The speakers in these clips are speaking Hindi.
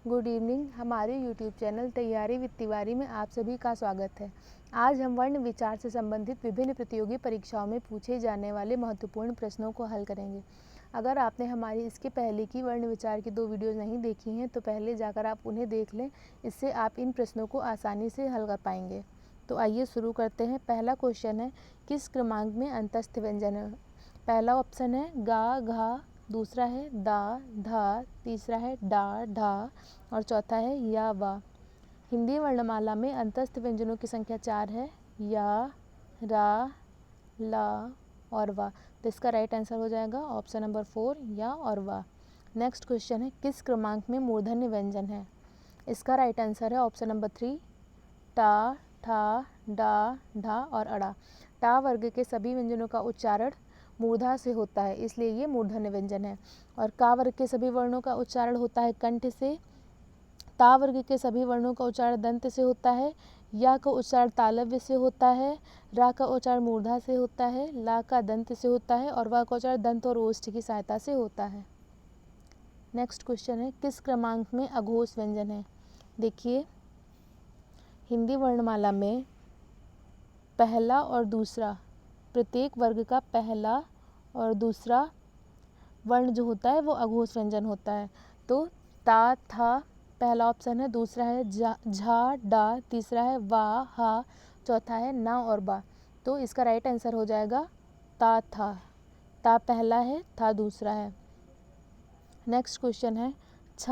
Good evening. हमारे यूट्यूब चैनल तैयारी विद तिवारी में आप सभी का स्वागत है। आज हम वर्ण विचार से संबंधित विभिन्न प्रतियोगी परीक्षाओं में पूछे जाने वाले महत्वपूर्ण प्रश्नों को हल करेंगे। अगर आपने हमारी इसके पहले की वर्ण विचार की 2 वीडियोज़ नहीं देखी हैं तो पहले जाकर आप उन्हें देख लें। इससे आप इन प्रश्नों को आसानी से हल कर पाएंगे। तो आइए शुरू करते हैं। पहला क्वेश्चन है, किस क्रमांक में अंतस्थ व्यंजन है? पहला ऑप्शन है गा, घा, दूसरा है दा, धा, तीसरा है डा, ढा और चौथा है या, वा। हिंदी वर्णमाला में अंतस्थ व्यंजनों की संख्या 4 है, या, रा, ला और वा। तो इसका राइट आंसर हो जाएगा ऑप्शन नंबर 4, या और वा। नेक्स्ट क्वेश्चन है, किस क्रमांक में मूर्धन्य व्यंजन है? इसका राइट आंसर है ऑप्शन नंबर 3, टा, ठा, डा, ढा और अड़ा। टा वर्ग के सभी व्यंजनों का उच्चारण मूर्धा से होता है, इसलिए ये मूर्धन्य व्यंजन है। और का वर्ग के सभी वर्णों का उच्चारण होता है कंठ से। ता वर्ग के सभी वर्णों का उच्चारण दंत से होता है। या का उच्चारण तालव्य से होता है। रा का उच्चारण मूर्धा से होता है। ला का दंत से होता है और वा का उच्चारण दंत और ओष्ठ की सहायता से होता है। नेक्स्ट क्वेश्चन है, किस क्रमांक में अघोष व्यंजन है? देखिए, हिंदी वर्णमाला में पहला और दूसरा, प्रत्येक वर्ग का पहला और दूसरा वर्ण जो होता है वो अघोष व्यंजन होता है। तो ता, था पहला ऑप्शन है, दूसरा है झा, डा, तीसरा है वा, हा, चौथा है ना और बा। तो इसका राइट आंसर हो जाएगा ता, था। ता पहला है, था दूसरा है। नेक्स्ट क्वेश्चन है, छ,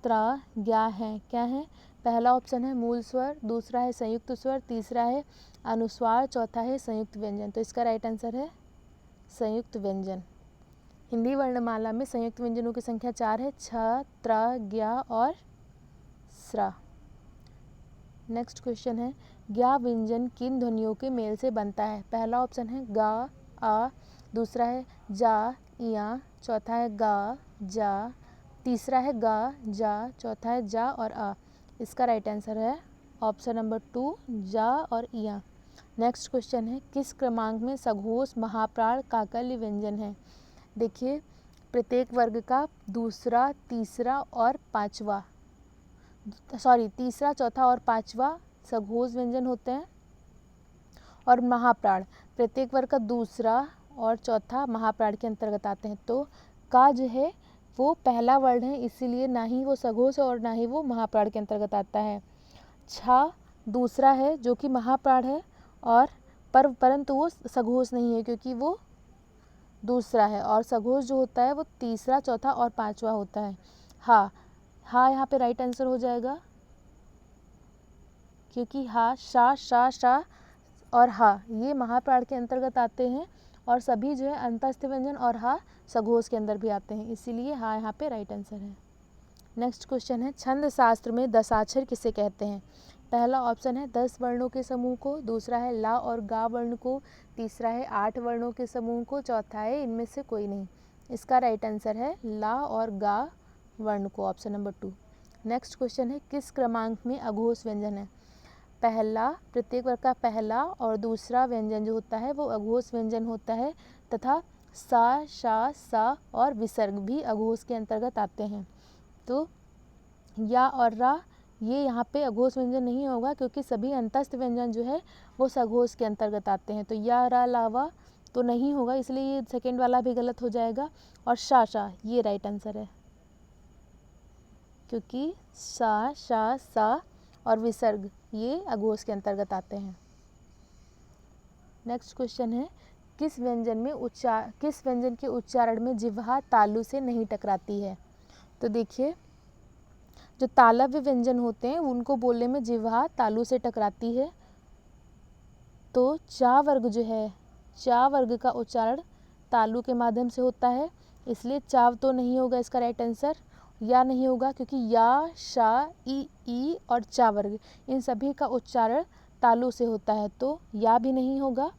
त्रा, ज्ञा है, क्या है? पहला ऑप्शन है मूल स्वर, दूसरा है संयुक्त स्वर, तीसरा है अनुस्वार, चौथा है संयुक्त व्यंजन। तो इसका राइट आंसर है संयुक्त व्यंजन। हिंदी वर्णमाला में संयुक्त व्यंजनों की संख्या 4 है, छ, त्र, ज्ञा और स्रा। नेक्स्ट क्वेश्चन है, ज्ञा व्यंजन किन ध्वनियों के मेल से बनता है? पहला ऑप्शन है गा, आ, दूसरा है जा, या, चौथा है गा, जा, तीसरा है गा, जा, चौथा है जा और आ। इसका राइट आंसर है ऑप्शन नंबर 2, जा और या। नेक्स्ट क्वेश्चन है, किस क्रमांक में सघोष महाप्राण काकल्य व्यंजन है? देखिए, प्रत्येक वर्ग का दूसरा, तीसरा और पांचवा, तीसरा, चौथा और पांचवा सघोष व्यंजन होते हैं। और महाप्राण प्रत्येक वर्ग का दूसरा और चौथा महाप्राण के अंतर्गत आते हैं। तो का जो है वो पहला वर्ण है, इसीलिए ना ही वो सघोष और ना ही वो महाप्राण के अंतर्गत आता है। छा दूसरा है जो कि महाप्राण है और परंतु वो सघोष नहीं है क्योंकि वो दूसरा है। और सघोष जो होता है वो तीसरा, चौथा और पांचवा होता है। हा, हा यहाँ पे राइट आंसर हो जाएगा क्योंकि हा, शा, शा, शा और हा ये महाप्राण के अंतर्गत आते हैं और सभी जो है अंतस्थ व्यंजन और हा सघोष के अंदर भी आते हैं, इसीलिए हा यहाँ पे राइट आंसर है। नेक्स्ट क्वेश्चन है, छंद शास्त्र में दशाक्षर किसे कहते हैं? पहला ऑप्शन है 10 वर्णों के समूह को, दूसरा है ला और गा वर्ण को, तीसरा है 8 वर्णों के समूह को, चौथा है इनमें से कोई नहीं। इसका राइट आंसर है ला और गा वर्ण को, ऑप्शन नंबर 2। नेक्स्ट क्वेश्चन है, किस क्रमांक में अघोष व्यंजन है? पहला, प्रत्येक वर्ग का पहला और दूसरा व्यंजन जो होता है वो अघोष व्यंजन होता है तथा सा, शा, सा और विसर्ग भी अघोष के अंतर्गत आते हैं। तो या और रा ये यहाँ पे अघोष व्यंजन नहीं होगा क्योंकि सभी अंतस्थ व्यंजन जो है वो सघोष के अंतर्गत आते हैं। तो या, रा, लावा तो नहीं होगा, इसलिए ये सेकेंड वाला भी गलत हो जाएगा। और शा, शा ये राइट आंसर है क्योंकि सा, शा, सा और विसर्ग ये अघोष के अंतर्गत आते हैं। नेक्स्ट क्वेश्चन है, किस व्यंजन के उच्चारण में जिह्वा तालु से नहीं टकराती है? तो देखिए, जो तालव्य व्यंजन होते हैं उनको बोलने में जिह्वा तालु से टकराती है। तो चा वर्ग जो है, चा वर्ग का उच्चारण तालु के माध्यम से होता है, इसलिए चाव तो नहीं होगा इसका राइट आंसर। या नहीं होगा क्योंकि या, शा, ई और चा वर्ग इन सभी का उच्चारण तालु से होता है, तो या भी नहीं होगा।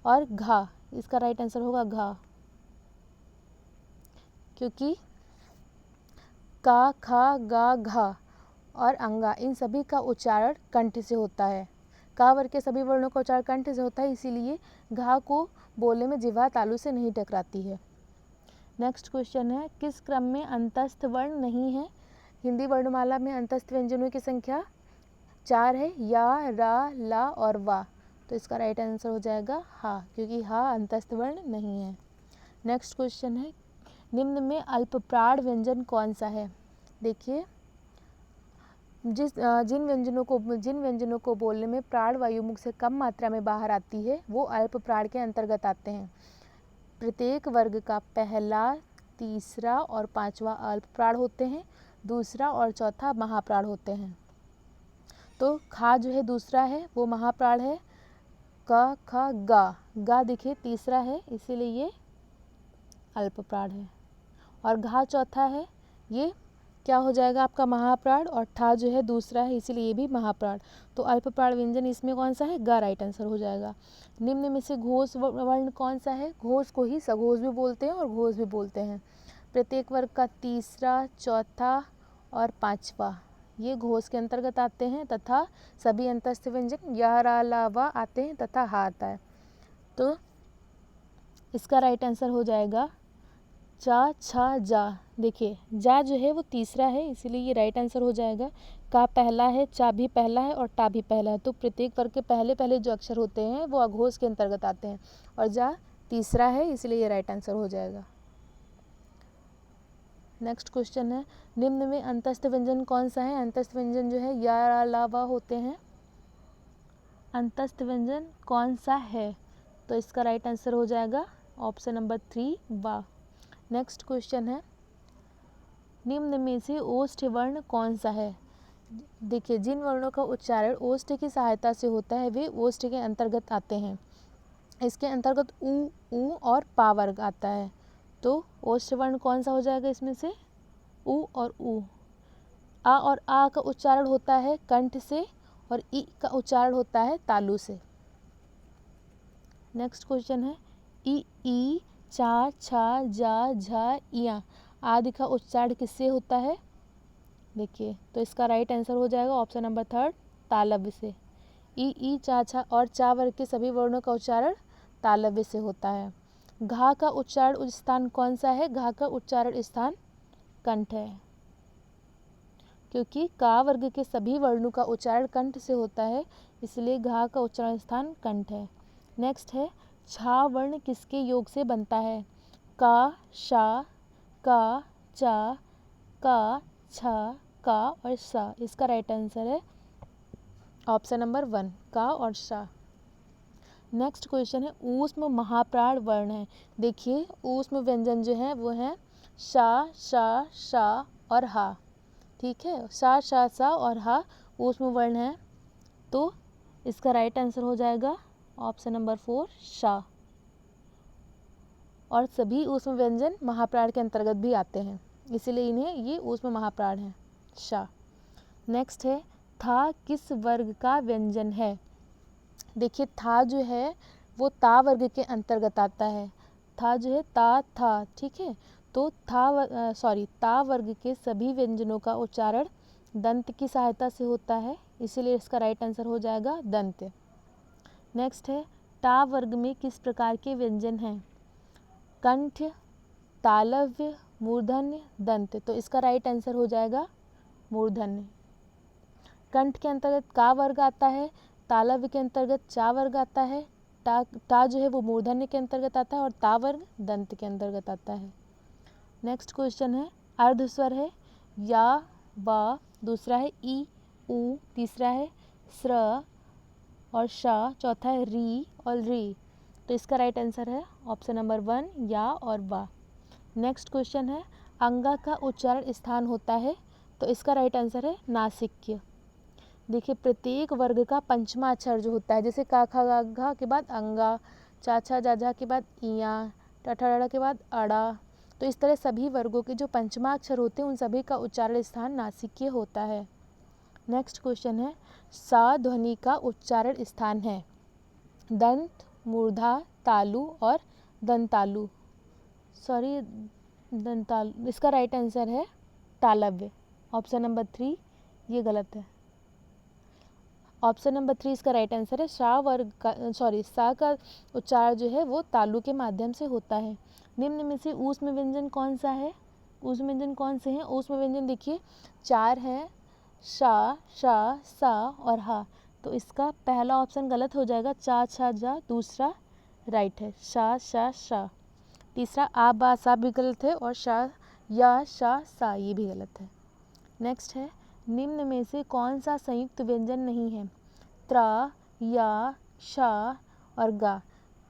और घा, इसका राइट आंसर होगा घा क्योंकि का, खा, गा, घा और अंगा इन सभी का उच्चारण कंठ से होता है। का वर्ग के सभी वर्णों का उच्चारण कंठ से होता है, इसीलिए घा को बोलने में जिह्वा तालु से नहीं टकराती है। नेक्स्ट क्वेश्चन है, किस क्रम में अंतस्थ वर्ण नहीं है? हिंदी वर्णमाला में अंतस्थ व्यंजनों की संख्या 4 है, या, रा, ला और वा। तो इसका राइट आंसर हो जाएगा हा, क्योंकि हा अंतस्थ वर्ण नहीं है। नेक्स्ट क्वेश्चन है, निम्न में अल्पप्राण व्यंजन कौन सा है? देखिए, जिन व्यंजनों को बोलने में प्राण वायु मुख से कम मात्रा में बाहर आती है वो अल्पप्राण के अंतर्गत आते हैं। प्रत्येक वर्ग का पहला, तीसरा और पांचवा अल्पप्राण होते हैं, दूसरा और चौथा महाप्राण होते हैं। तो खा जो है दूसरा है वो महाप्राण है, क, ख, गा देखिए तीसरा है इसीलिए ये अल्पप्राण है, और घा चौथा है, ये क्या हो जाएगा आपका महाप्राण, और ठा जो है दूसरा है इसीलिए ये भी महाप्राण। तो अल्पप्राण व्यंजन इसमें कौन सा है? गा राइट आंसर हो जाएगा। निम्न में से घोष वर्ण कौन सा है? घोष को ही सघोष भी बोलते हैं और घोष भी बोलते हैं। प्रत्येक वर्ग का तीसरा, चौथा और पांचवा ये घोष के अंतर्गत आते हैं, तथा सभी अंतस्थ व्यंजन या, रा, ला, वा आते हैं तथा हा आता है। तो इसका राइट आंसर हो जाएगा चा, छा, जा। देखिए जा जो है वो तीसरा है इसीलिए ये राइट आंसर हो जाएगा। का पहला है, चा भी पहला है और टा भी पहला है। तो प्रत्येक वर्ग के पहले पहले जो अक्षर होते हैं वो अघोष के अंतर्गत आते हैं, और जा तीसरा है इसलिए ये राइट आंसर हो जाएगा। नेक्स्ट क्वेश्चन है, निम्न में अंतस्थ व्यंजन कौन सा है? अंतस्थ व्यंजन जो है या, रा, ला, वा होते हैं। अंतस्थ व्यंजन कौन सा है? तो इसका राइट आंसर हो जाएगा ऑप्शन नंबर 3 वा। नेक्स्ट क्वेश्चन है, निम्न में से ओष्ठ वर्ण कौन सा है? देखिए जिन वर्णों का उच्चारण ओष्ठ की सहायता से होता है वे ओष्ठ के अंतर्गत आते हैं। इसके अंतर्गत ऊ और पा वर्ग आता है। तो ओष्ठ वर्ण कौन सा हो जाएगा इसमें से? ऊ और ऊ। आ और आ का उच्चारण होता है कंठ से और ई का उच्चारण होता है तालु से। नेक्स्ट क्वेश्चन है, ई, चा, छा, जा, झा, इया आदि का उच्चारण किससे होता है? देखिए तो इसका राइट आंसर हो जाएगा ऑप्शन नंबर 3 तालव्य से। ई, चा, छा और चा वर्ग के सभी वर्णों का उच्चारण तालव्य से होता है। घा का उच्चारण स्थान कौन सा है? घा का उच्चारण स्थान कंठ है, क्योंकि का वर्ग के सभी वर्णों का उच्चारण कंठ से होता है इसलिए घा का उच्चारण स्थान कंठ है। नेक्स्ट है, छा वर्ण किसके योग से बनता है? का, शा, का, चा, का, छा, का और सा। इसका राइट आंसर है ऑप्शन नंबर 1 का और शा। नेक्स्ट क्वेश्चन है, ऊष्म महाप्राण वर्ण है। देखिए ऊष्म व्यंजन जो है वो है शा, शा, शा और हा। ठीक है, शा, शा, सा और हा ऊष्म वर्ण है। तो इसका राइट आंसर हो जाएगा ऑप्शन नंबर 4 शा। और सभी ऊष्म व्यंजन महाप्राण के अंतर्गत भी आते हैं इसीलिए इन्हें ये ऊष्म महाप्राण है शा। नेक्स्ट है, था किस वर्ग का व्यंजन है? देखिए था जो है वो ता वर्ग के अंतर्गत आता है। था जो है ता, था, ठीक है। तो ता वर्ग के सभी व्यंजनों का उच्चारण दंत की सहायता से होता है इसीलिए इसका राइट आंसर हो जाएगा दंत। नेक्स्ट है, टा वर्ग में किस प्रकार के व्यंजन हैं? कंठ, तालव्य, मूर्धन्य, दंत। तो इसका राइट आंसर हो जाएगा मूर्धन्य। कंठ के अंतर्गत का वर्ग आता है, तालव्य के अंतर्गत चा वर्ग आता है, टा जो है वो मूर्धन्य के अंतर्गत आता है और ता वर्ग दंत के अंतर्गत आता है। नेक्स्ट क्वेश्चन है, अर्धस्वर है या, वा, दूसरा है ई, ऊ, तीसरा है स्र और शा, चौथा है री और री। तो इसका राइट आंसर है ऑप्शन नंबर 1 या और वा। नेक्स्ट क्वेश्चन है, अंगा का उच्चारण स्थान होता है। तो इसका राइट आंसर है नासिक्य। देखिए प्रत्येक वर्ग का पंचमा अक्षर जो होता है, जैसे का, खा, गा, घा के बाद अंगा, चा, छा, जा, झा के बाद इया, टा, ठा, डा के बाद अड़ा। तो इस तरह सभी वर्गों के जो पंचमा अक्षर होते हैं उन सभी का उच्चारण स्थान नासिक्य होता है। नेक्स्ट क्वेश्चन है, सा ध्वनि का उच्चारण स्थान है दंत, मूर्धा, तालु और दंतालु। दंतालु। इसका राइट आंसर है तालव्य। ऑप्शन नंबर 3 ये गलत है। ऑप्शन नंबर 3 इसका राइट आंसर है। सा का उच्चारण जो है वो तालु के माध्यम से होता है। निम्न में से ऊष्म व्यंजन कौन सा है? ऊष्म व्यंजन कौन से हैं? ऊष्म व्यंजन देखिए 4 हैं, शा, शा, सा और हा। तो इसका पहला ऑप्शन गलत हो जाएगा, चा, छा, जा, दूसरा राइट है, शा, शा, शा। तीसरा आ, बा, सा भी गलत है और शा, या, शा, सा ये भी गलत है। नेक्स्ट है, निम्न में से कौन सा संयुक्त व्यंजन नहीं है? त्रा, या, शा और गा।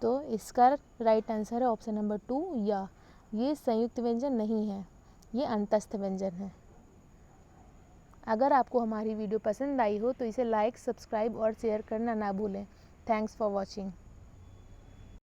तो इसका राइट आंसर है ऑप्शन नंबर 2 या। ये संयुक्त व्यंजन नहीं है, ये अंतस्थ व्यंजन है। अगर आपको हमारी वीडियो पसंद आई हो तो इसे लाइक, सब्सक्राइब और शेयर करना ना भूलें। Thanks for watching.